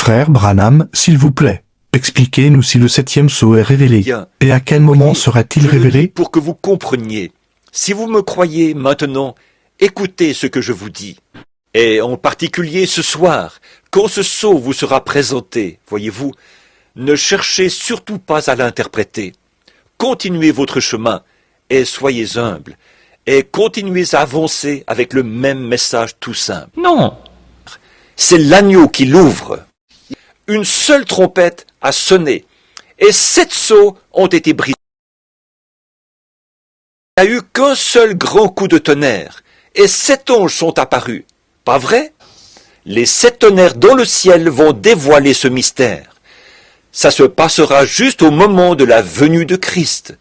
Frère Branham, s'il vous plaît, expliquez-nous si le septième sceau est révélé. Bien. Et à quel moment sera-t-il Je le dis révélé? pour que vous compreniez. Si vous me croyez maintenant, écoutez ce que je vous dis. Et en particulier ce soir, quand ce sceau vous sera présenté, voyez-vous, ne cherchez surtout pas à l'interpréter. Continuez votre chemin et soyez humble. Et continuez à avancer avec le même message tout simple. Non, c'est l'agneau qui l'ouvre. Une seule trompette a sonné et 7 sceaux ont été brisés. Il n'y a eu qu'un seul grand coup de tonnerre et 7 anges sont apparus. Pas vrai? Les 7 tonnerres dans le ciel vont dévoiler ce mystère. Ça se passera juste au moment de la venue de Christ.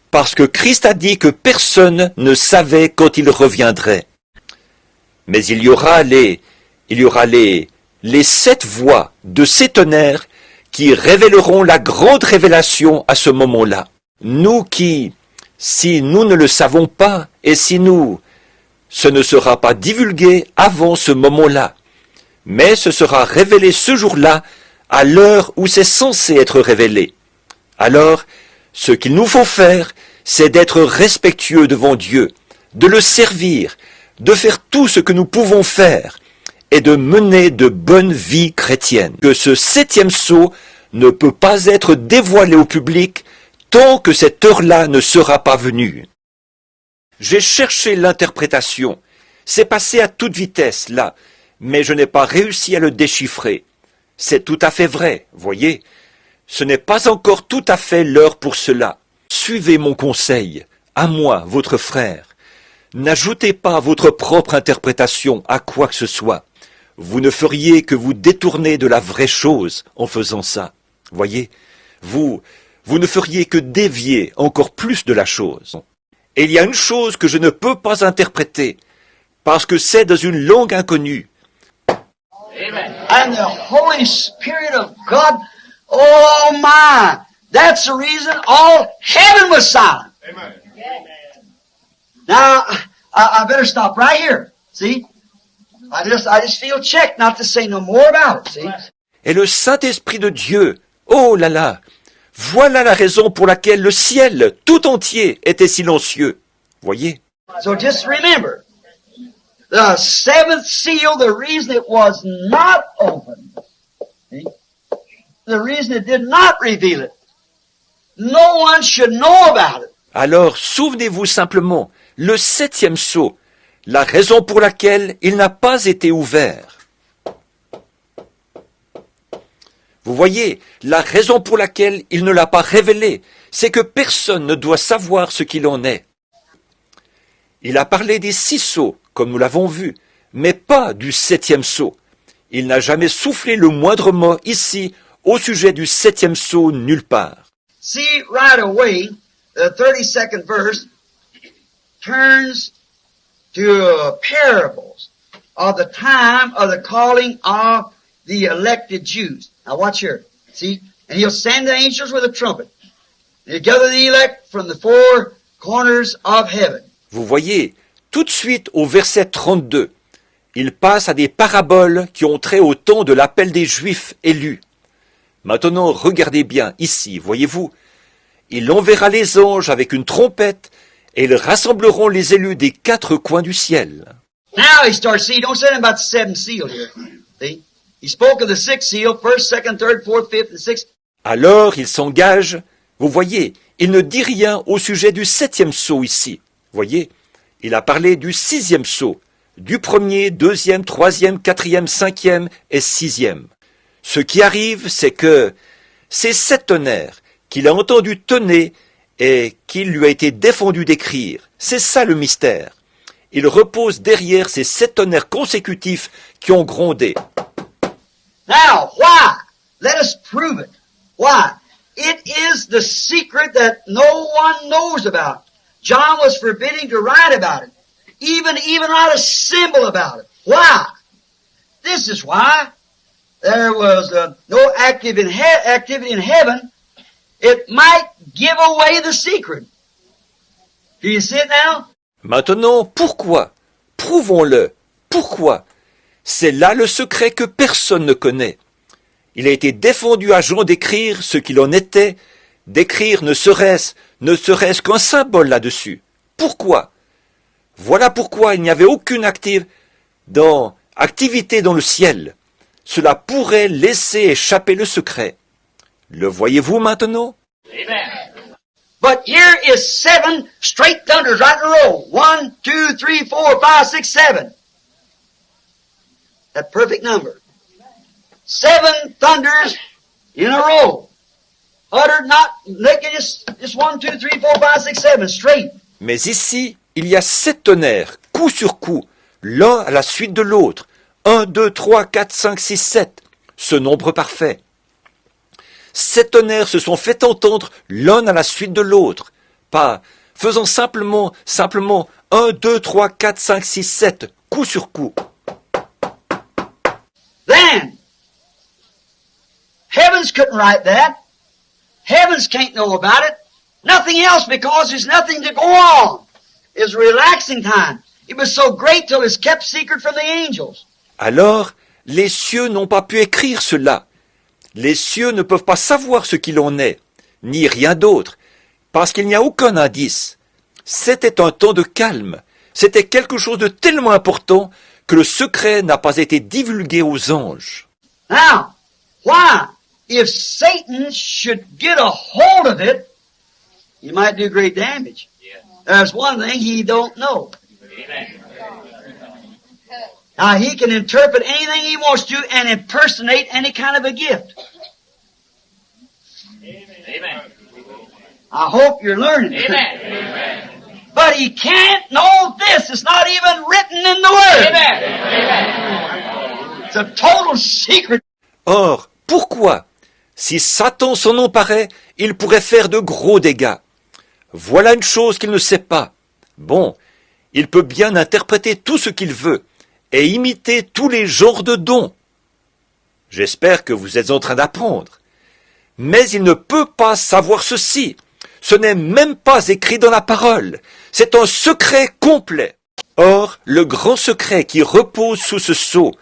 Parce que Christ a dit que personne ne savait quand il reviendrait. Mais il y aura les 7 voix de ces tonnerres qui révéleront la grande révélation à ce moment-là. Nous qui, si nous ne le savons pas, et si ce ne sera pas divulgué avant ce moment-là, mais ce sera révélé ce jour-là, à l'heure où c'est censé être révélé. Alors, ce qu'il nous faut faire, c'est d'être respectueux devant Dieu, de le servir, de faire tout ce que nous pouvons faire, et de mener de bonnes vies chrétiennes. Que ce 7e sceau ne peut pas être dévoilé au public tant que cette heure-là ne sera pas venue. J'ai cherché l'interprétation. C'est passé à toute vitesse, là, mais je n'ai pas réussi à le déchiffrer. C'est tout à fait vrai, voyez. Ce n'est pas encore tout à fait l'heure pour cela. Suivez mon conseil, à moi, votre frère. N'ajoutez pas votre propre interprétation à quoi que ce soit. Vous ne feriez que vous détourner de la vraie chose en faisant ça. Voyez, vous ne feriez que dévier encore plus de la chose. Et il y a une chose que je ne peux pas interpréter, parce que c'est dans une langue inconnue. Amen. And the Holy Spirit of God, oh my, that's the reason all heaven was silent. Amen. Now, I better stop right here. See? I just feel checked not to say no more about it. See? Et le Saint-Esprit de Dieu, oh là là, voilà la raison pour laquelle le ciel tout entier était silencieux. Voyez? So just remember, the 7th seal, the reason it was not opened, see? The reason it did not reveal it, no one should know about it. Alors, souvenez-vous simplement, le 7e sceau, la raison pour laquelle il n'a pas été ouvert. Vous voyez, la raison pour laquelle il ne l'a pas révélé, c'est que personne ne doit savoir ce qu'il en est. Il a parlé des 6 sceaux, comme nous l'avons vu, mais pas du 7e sceau. Il n'a jamais soufflé le moindre mot ici au sujet du 7e sceau nulle part. See, right away, the 32nd verse turns to parables of the time of the calling of the elected Jews. Now watch here. See? And he'll send the angels with a trumpet. And he'll gather the elect from the 4 corners of heaven. Vous voyez, tout de suite au verset 32, il passe à des paraboles qui ont trait au temps de l'appel des Juifs élus. Maintenant, regardez bien ici, voyez-vous, il enverra les anges avec une trompette et ils rassembleront les élus des 4 coins du ciel. Now he starts, see, don't say anything about the 7th seal here. See? He spoke of the 6th seal, 1st, 2nd, 3rd, 4th, 5th, and 6th. Alors il s'engage, vous voyez, il ne dit rien au sujet du 7e sceau ici. Voyez, il a parlé du 6e sceau, du 1er, 2e, 3e, 4e, 5e et 6e. Ce qui arrive, c'est que ces 7 tonnerres qu'il a entendu tonner et qu'il lui a été défendu d'écrire, c'est ça le mystère. Il repose derrière ces 7 tonnerres consécutifs qui ont grondé. Now, why? Let us prove it. Why? It is the secret that no one knows about. John was forbidding to write about it. Even write a symbol about it. Why? This is why. There was no activity in heaven. It might give away the secret. Do you see it now? Maintenant, pourquoi? Prouvons-le. Pourquoi? C'est là le secret que personne ne connaît. il a été défendu à Jean d'écrire ce qu'il en était, d'écrire ne serait-ce qu'un symbole là-dessus. Pourquoi? Voilà pourquoi il n'y avait aucune activité dans le ciel. Cela pourrait laisser échapper le secret. Le voyez-vous maintenant? Amen. But here is 7 straight thunders right in a row. 1, 2, 3, 4, 5, 6, 7. That perfect number. 7 thunders in a row. Uttered not, making just 1, 2, 3, 4, 5, 6, 7, straight. Mais ici, il y a 7 tonnerres, coup sur coup, l'un à la suite de l'autre. 1, 2, 3, 4, 5, 6, 7. Ce nombre parfait. 7 tonnerres se sont fait entendre l'un à la suite de l'autre. Pas faisant simplement 1, 2, 3, 4, 5, 6, 7, coup sur coup. Then, heavens couldn't write that. Heavens can't know about it. Nothing else because there's nothing to go on. It's relaxing time. It was so great till it's kept secret from the angels. Alors, les cieux n'ont pas pu écrire cela. Les cieux ne peuvent pas savoir ce qu'il en est, ni rien d'autre, parce qu'il n'y a aucun indice. C'était un temps de calme. C'était quelque chose de tellement important que le secret n'a pas été divulgué aux anges. Now, why? If Satan should get a hold of it, he might do great damage. There's one thing he don't know. Now, he can interpret anything he wants to and impersonate any kind of a gift. Amen. I hope you're learning. Amen. But he can't know this. It's not even written in the Word. Amen. It's a total secret. Or, pourquoi? Si Satan s'en emparait, il pourrait faire de gros dégâts. Voilà une chose qu'il ne sait pas. Bon, il peut bien interpréter tout ce qu'il veut et imiter tous les genres de dons. J'espère que vous êtes en train d'apprendre. Mais il ne peut pas savoir ceci. Ce n'est même pas écrit dans la parole. C'est un secret complet. Or, le grand secret qui repose sous ce sceau,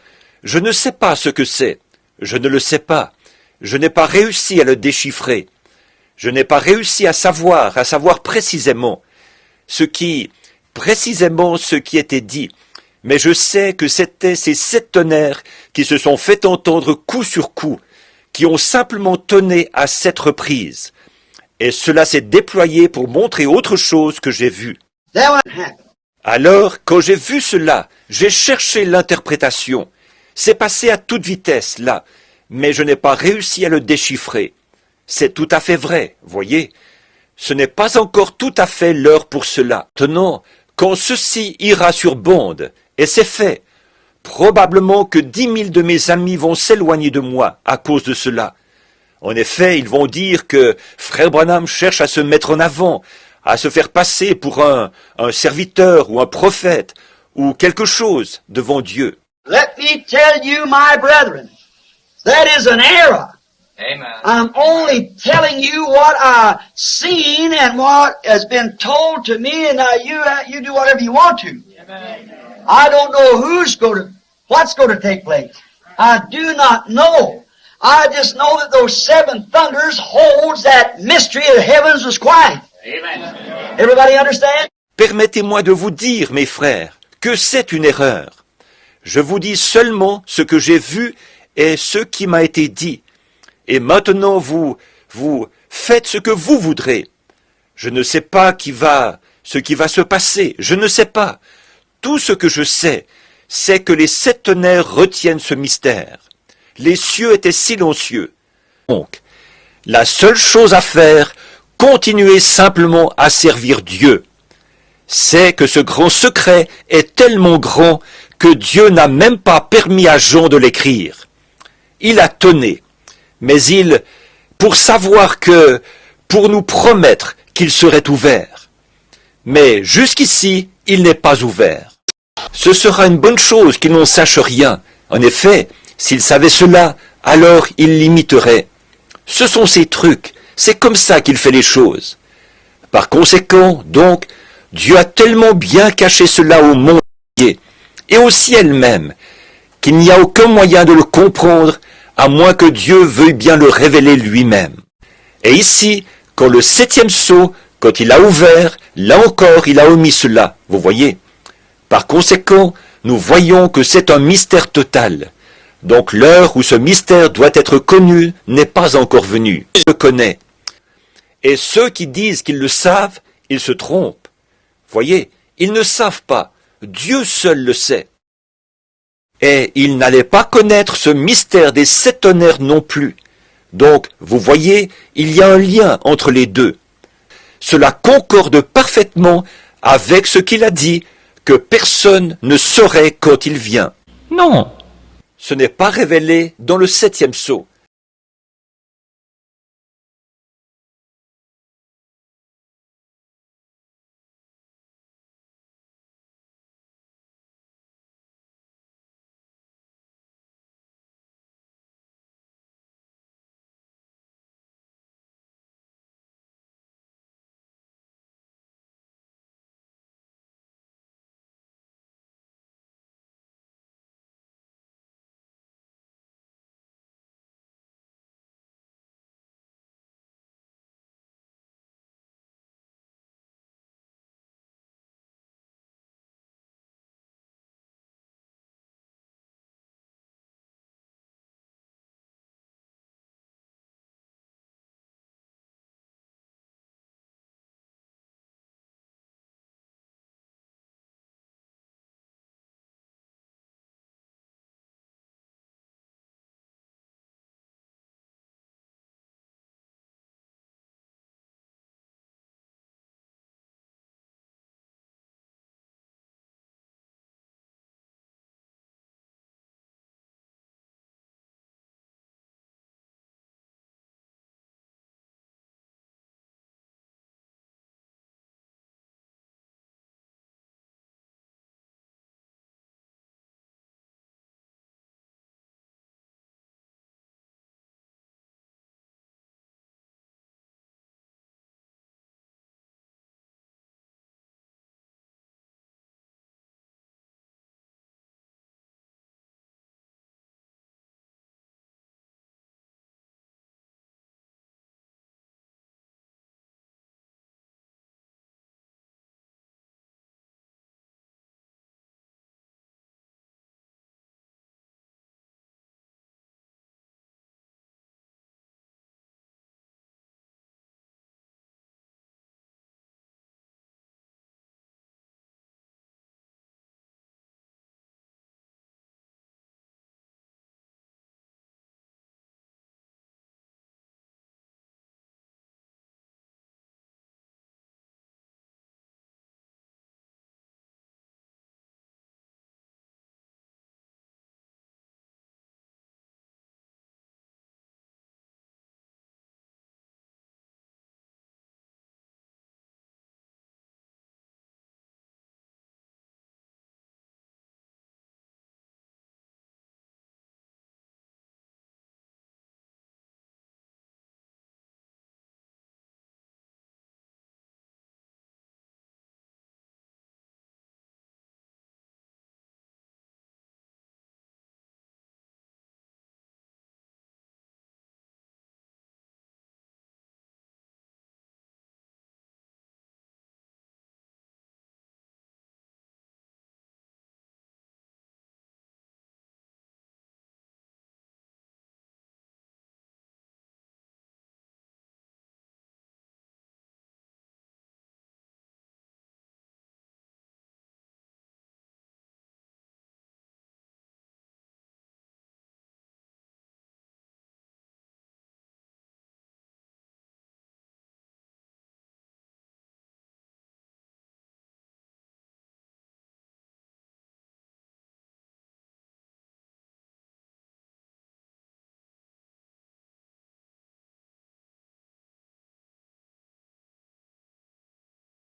je ne sais pas ce que c'est. Je ne le sais pas. Je n'ai pas réussi à le déchiffrer. Je n'ai pas réussi à savoir précisément ce qui était dit. Mais je sais que c'était ces 7 tonnerres qui se sont fait entendre coup sur coup, qui ont simplement tonné à 7 reprises. Et cela s'est déployé pour montrer autre chose que j'ai vu. Then what happened? Alors, quand j'ai vu cela, j'ai cherché l'interprétation. C'est passé à toute vitesse, là, mais je n'ai pas réussi à le déchiffrer. C'est tout à fait vrai, voyez. Ce n'est pas encore tout à fait l'heure pour cela. Maintenant, quand ceci ira sur bande, et c'est fait, probablement que 10 000 de mes amis vont s'éloigner de moi à cause de cela. En effet, ils vont dire que Frère Branham cherche à se mettre en avant, à se faire passer pour un serviteur ou un prophète ou quelque chose devant Dieu. Let me tell you, my brethren, that is an error. Amen. I'm only telling you what I've seen and what has been told to me, and now you do whatever you want to. Amen. I don't know what's going to take place. I do not know. I just know that those 7 thunders holds that mystery of heavens was quiet. Amen. Everybody understand? Permettez-moi de vous dire, mes frères, que c'est une erreur. Je vous dis seulement ce que j'ai vu et ce qui m'a été dit. Et maintenant, vous faites ce que vous voudrez. Je ne sais pas ce qui va se passer. Je ne sais pas. Tout ce que je sais, c'est que les 7 tonnerres retiennent ce mystère. Les cieux étaient silencieux. Donc, la seule chose à faire, continuez simplement à servir Dieu. C'est que ce grand secret est tellement grand que Dieu n'a même pas permis à Jean de l'écrire. Il a tonné, mais pour nous promettre qu'il serait ouvert. Mais jusqu'ici, il n'est pas ouvert. Ce sera une bonne chose qu'il n'en sache rien. En effet, s'il savait cela, alors il l'imiterait. Ce sont ses trucs, c'est comme ça qu'il fait les choses. Par conséquent, donc, Dieu a tellement bien caché cela au monde entier, et au ciel même, qu'il n'y a aucun moyen de le comprendre, à moins que Dieu veuille bien le révéler lui-même. Et ici, quand le 7e sceau, quand il a ouvert, là encore il a omis cela, vous voyez. Par conséquent, nous voyons que c'est un mystère total. Donc l'heure où ce mystère doit être connu n'est pas encore venue. Il le connaît. Et ceux qui disent qu'ils le savent, ils se trompent. Voyez, ils ne savent pas. Dieu seul le sait. Et ils n'allaient pas connaître ce mystère des 7 tonnerres non plus. Donc, vous voyez, il y a un lien entre les deux. Cela concorde parfaitement avec ce qu'il a dit, que personne ne saurait quand il vient. Non. Ce n'est pas révélé dans le 7e sceau.